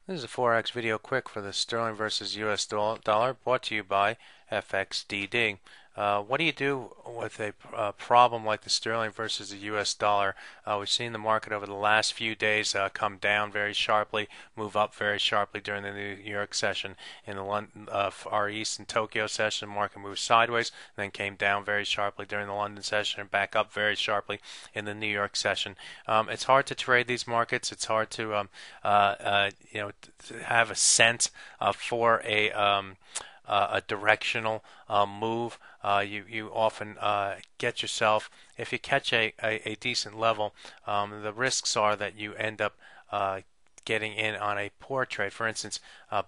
This is a Forex video quick for the sterling versus US dollar, brought to you by FXDD. What do you do with a problem like the sterling versus the US dollar? We've seen the market over the last few days come down very sharply, move up very sharply during the New York session. In the London, Far East and Tokyo session, the market moved sideways, then came down very sharply during the London session and back up very sharply in the New York session. It's hard to trade these markets. It's hard to to have a sense for a directional move. You often get yourself, if you catch a decent level, the risks are that you end up getting in on a poor trade. For instance,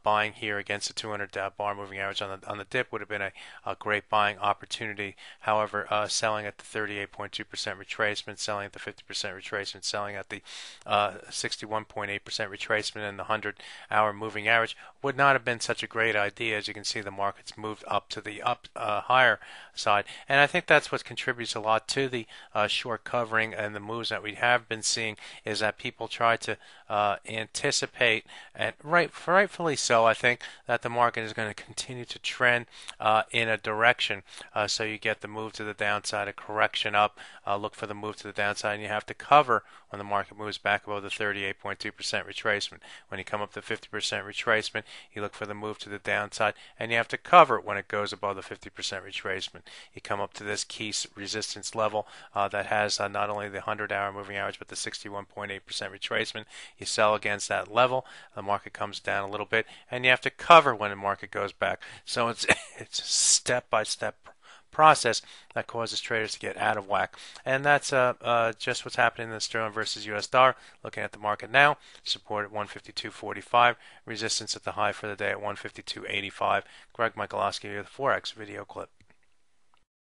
buying here against the 200 bar moving average on the dip would have been a great buying opportunity. However, selling at the 38.2% retracement, selling at the 50% retracement, selling at the 61.8% retracement and the 100-hour moving average would not have been such a great idea. As you can see, the market's moved up to the higher side, and I think that's what contributes a lot to the short covering and the moves that we have been seeing, is that people try to anticipate, and rightfully so, I think, that the market is going to continue to trend in a direction. So you get the move to the downside, a correction up, look for the move to the downside, and you have to cover when the market moves back above the 38.2% retracement. When you come up to 50% retracement, you look for the move to the downside, and you have to cover it when it goes above the 50% retracement. You come up to this key resistance level that has not only the 100-hour moving average but the 61.8% retracement. You sell against that level, the market comes down a little bit, and you have to cover when the market goes back. So it's a step-by-step process that causes traders to get out of whack. And that's just what's happening in the sterling versus US dollar. Looking at the market now, support at 152.45, resistance at the high for the day at 152.85. Greg Michaelowski here with the Forex video clip.